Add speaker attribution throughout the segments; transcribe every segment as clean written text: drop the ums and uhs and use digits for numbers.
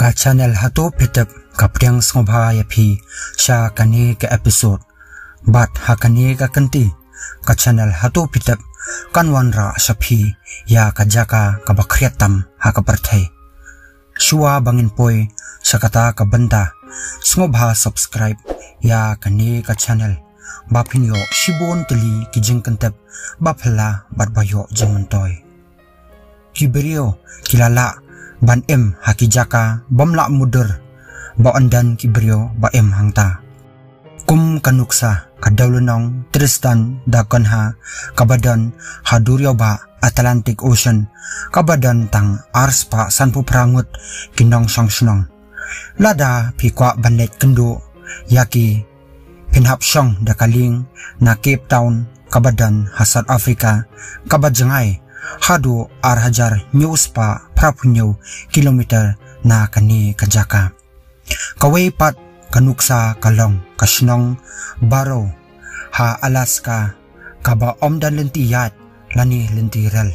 Speaker 1: ka channel hatu pitap ka priang sngobha ya phi sha kani ka episode bat hakani ka kanti ka channel hatu pitap kanwan ra saphi ya ka jaka ka bakhriatam ha ka parthai shuwa bangin poi sakata ka banda sngobha subscribe ya kani ka channel bapinyo shibon teli ki jingkantep baphala batbayo jangmantoy kibrio kilala ban em hakijaka bomla mudur ba andan kibrio ba em hangta kum kanuksa kadawlunong Tristan da kanha kabadan haduryo ba Atlantic Ocean kabadan tang arspa sanpu prangut kinong sangsnong lada pikwa banlet kendo yaki pinhap song da kaling na Cape Town kabadan ha South Africa kabadjangay hadu arhajar news pa prapunyo kilometer na kani kajaka kaway pat kanuksa kalong kasnong baro ha Alaska kaba omdan lentiyat lani lentiral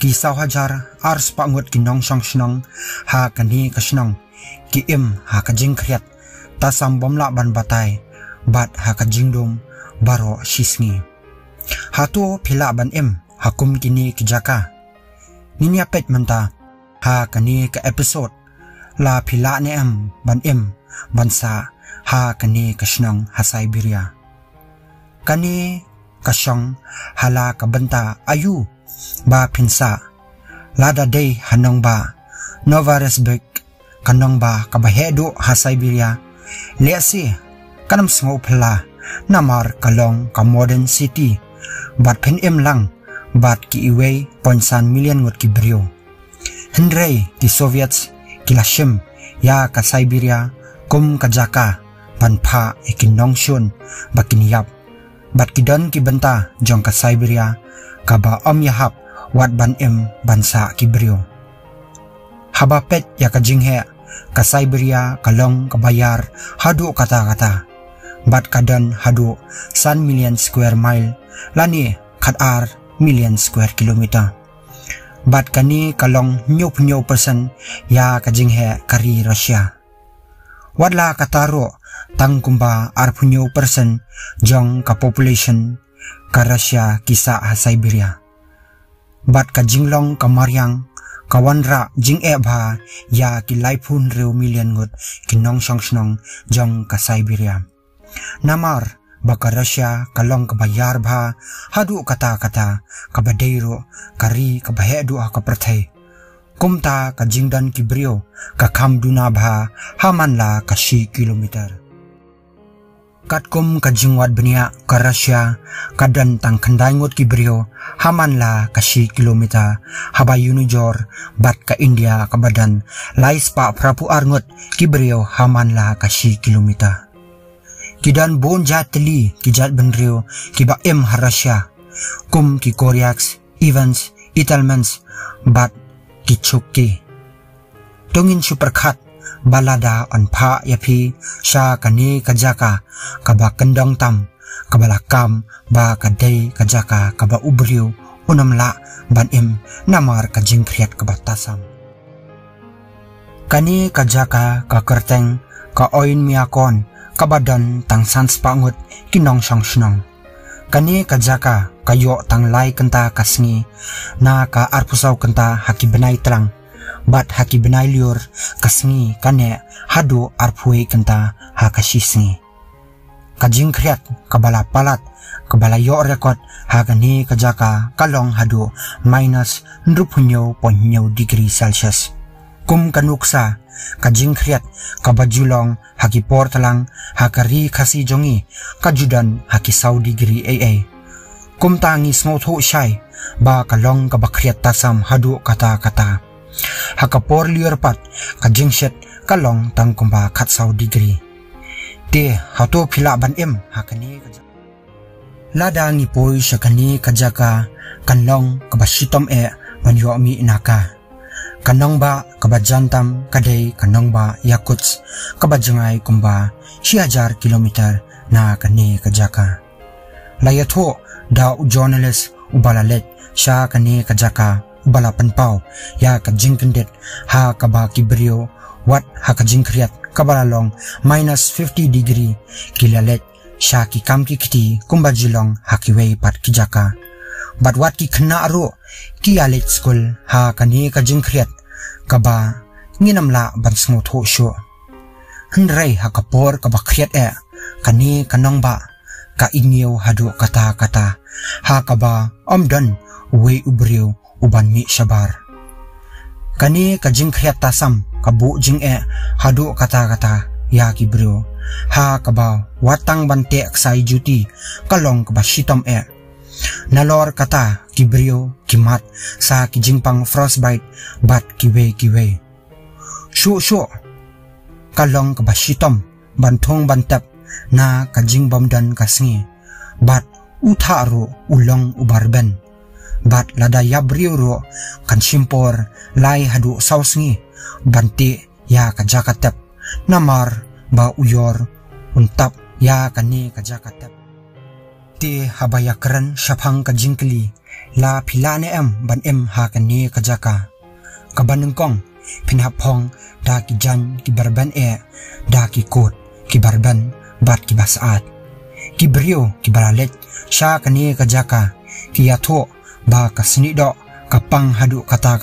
Speaker 1: kisaw hajar ars pangut kinong sangsnong ha kani kasnong ki im ha kajing kriat tasam bomla ban batay bat ha kajingdom baro shisngi hatu pila ban im hakum kini kijaka ninya pet manta ha kani ka episode la pila ne am ban im bansa ha kani kasnong ha Siberia kani kasyong hala ka banta ayu ba pinsa lada day hanong ba Novorossiysk kanong ba kabahedo ha Siberia lesi kanam sngo phala namar kalong ka modern city bat pen im lang bat ki iway 0.1 million ngot ki brio Henry ki Soviets kilashim ya ka Siberia kum kajaka banpha ikinong shun bakiniyap bat kidon ki banta jong ka Siberia kaba om yahap wat ban im bansa ki brio haba pet ya ka jinghe ka Siberia kalong kabayar hadu kata bat kadan hadu 1 million square mile lani khatar million square kilometer bat kani kalong nyop persen ya kajinghe kari Russia wadla kataro tangkumba arpunyo persen jong ka population ka Russia kisa ha Siberia bat kajinglong kamaryang kawanra jing ebha ya ki laipun reu million ngot kinong sangsnong jong ka Siberia namar baka Russia kalong kabayar bha hadu kata kabadeiro kari kabahedu ha kaprathai kumta kajingdan kibrio kakamduna bha hamanla kashi kilometer katkum kajingwat benia ka Russia kadan tang khandaingot kibrio hamanla kashi kilometer haba yunujor bat ka India kabadan laispa prapu arngot kibrio hamanla kashi kilometer kidan bon jatli kijat benrio kiba em harasya kum ki Koryaks Evans Italmans bat kichukki tongin superkhat balada anpha yapi sha kani kajaka kaba kendong tam kabala kam ba kadai kajaka kaba ubrio unamla ban im namar kajing kriat kaba tasam kani kajaka ka kerteng ka oin miakon kabadan tang sans pangut kinong sangsnong kani kajaka kayo tang lai kenta kasngi na ka arpusaw kenta haki benai terang bat haki benai liur kasngi kane hadu arpui kenta hakashisngi kajing kriat kabala palat kabala yo rekod hakani kajaka kalong hadu minus 0.0 degree Celsius kum kanuksa kajing kriat kabajulong haki portalang hakari khasi jongi kajudan haki Saudi degree AA kumtangi smotho shai ba kalong kabakriat tasam hadu kata hakapor liorpat kajing shet kalong tangkumba khat Saudi degree te hato phila ban em hakani lada ni poi shakani kajaka kanlong kabashitom e manyo mi naka kanong ba kabajantam kadai kanong ba yakuts kabajangai kumba 1000 kilometer na kani kajaka layatho da journalist ubalalet sha kani kajaka balapan pau ya ka jingkendet ha kaba kibrio wat hakajing kriat kabalalong minus 50 degree kilalet sha ki kam ki kiti kumbajilong hakiwei pat kijaka bat wat ki khna ro ki alet school ha kani kajing kriat kaba nginamla ban sngo tho sho hnrei hakapor kaba kriat kani kanong ba ka inyo hadu kata ha kaba omdan we ubriu uban mi shabar kani kajing kriat tasam kabu jing hadu kata ya ki bro ha kaba watang bante aksai juti kalong kaba shitom nalor kata ki brio kimat sa ki jingpang frostbite bat kiwe shu kalong kaba shitom banthong bantap na kajing bomdan kasngi bat utharo ulong ubarben bat lada yabrio ro kan simpor lai hadu sausngi banti ya kajakatep namar ba uyor untap ya kani kajakatep ti habaya keren syapang kajingkli la pilane ban ha kani kajaka kabanengkong pinhapong da ki jan ki barban da ki kot ki barban bat ki basaat ki brio ki baralet sya kani kajaka ki yatho ba kasni do kapang hadu kata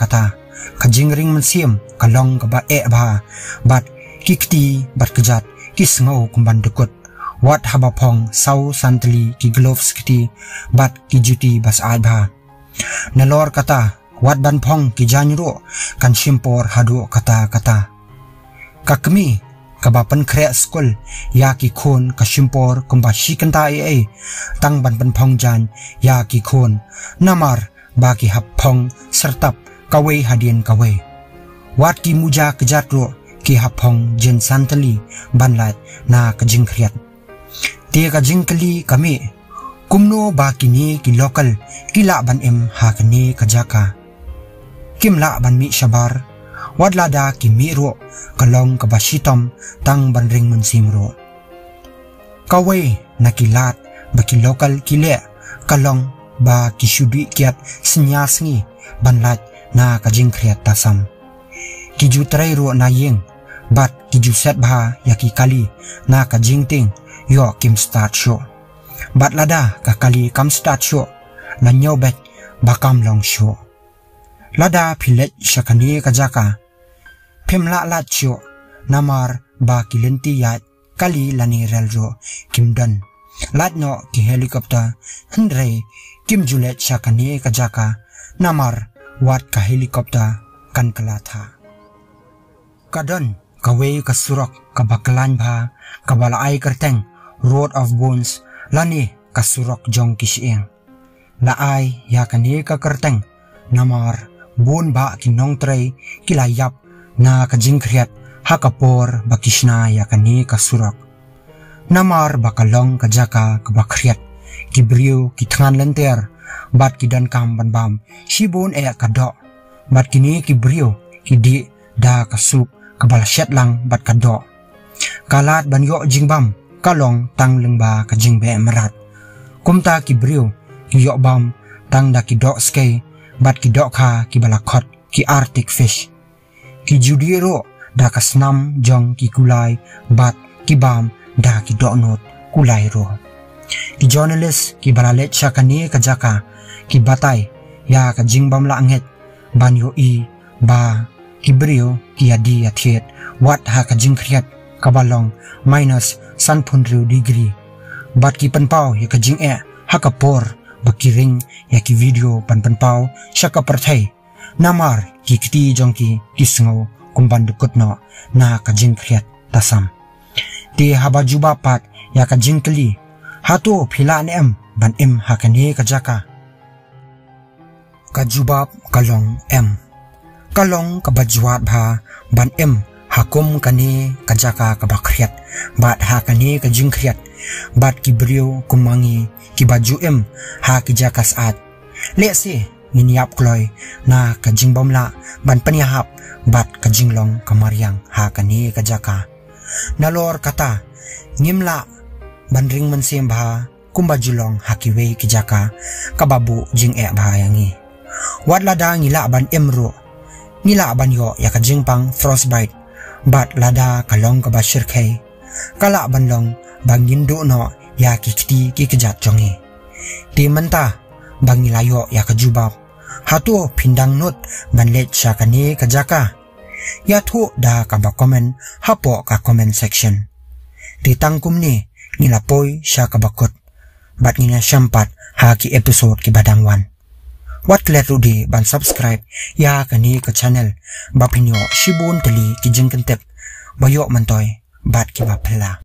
Speaker 1: kajingring mensiam kalong kaba ba bat kikti bat kejat kisngau kumban dekut wat habapong sau santli ki gloves kiti bat ki juti basaat ba nalor kata wat banpong ki janro kan simpor hadu kata kakmi kaba penkrea skul ya ki khon ka simpor kumba shikanta tang ban penpong jan ya ki khon namar ba ki hapong sertap kawe hadian kawe wat ki muja kejatro ki hapong jen santali banlat na kajing kriat te kajing kali kami kumno ba kini ki lokal kila ban ha kani kajaka kimla ban mi shabar wadlada ki mi ro kalong kabashitom tang banring munsim ro kawe nakilat baki lokal kile kalong ba kisudi kiat senyasngi banlat na kajing kriat tasam kiju trai ro na yeng bat kiju set bha yaki kali na kajing ting yo kim start show bat lada ka kali kam start show na nyobet bakam long show lada philet shakani kajaka phemla lat show namar ba kilenti ya kali lani relro kimdan latno ki helicopter hendrei kim julet shakani kajaka namar wat ka helicopter kan kalatha kadon kawe kasurok kabakalan bha kabala ai kerteng road of bones lani kasurok jong kisieng la ai ya kani ka kerteng namar bon ba kinong tray kilayap na kajing kriat hakapor bakishna ya kani kasurok namar bakalong kajaka kabakriat kibriu kitngan lenter bat kidan kam banbam shibon kado bat kini kibriu kidi da kasuk kabal syat lang bat kado kalat banyo jingbam kalong tang lengba kajing be merat kumta kibriu kiyok bam tang da kidok skei bat kidok kha kibalakot ki arctic fish ki judiro da kasnam jong ki kulai bat kibam da kidok not kulai ro ki journalist ki balalet shakani kajaka ki batai ya kajing bam la anget banyo ba kibrio ki adi athet wat ha kajing kriat kabalong minus 1.0 degree bat ki penpau ya kajing hakapor bakiring ya ki video panpau shaka perthai namar ki kiti jongki kisngo kumban dukutno na kajing kriat tasam ti habajuba pat ya kajing kali hato phila ne ban hakani kajaka kajubab kalong kalong kabajwat bha ban hakum kani kajaka kabakriat bat hakani kajing kriat bat kibrio kumangi kibaju ha kijakas at lese niniap kloy na kajing bomla ban penihap bat kajing long kamaryang hakani kajaka nalor kata ngimla banring mensim bha kumbajulong hakiwe kijaka kababu jing bahayangi wadlada ngila ban ro ngila ban yo ya kajing pang frostbite bat lada kalong ka bashir khai kala banlong bangin do no ya kikti ki kejat jongi ti menta bangi layo ya kajubab hatu pindang not banlet syakani kajaka ya thu da ka ba comment hapo ka comment section ti tangkum ni ngilapoi sya ka bakot bat ngina syampat ha ki episode ki badang wan wat klet rudi ban subscribe ya kani ke channel bapinyo shibun teli ki jengkentep bayok mantoy bat ki bapela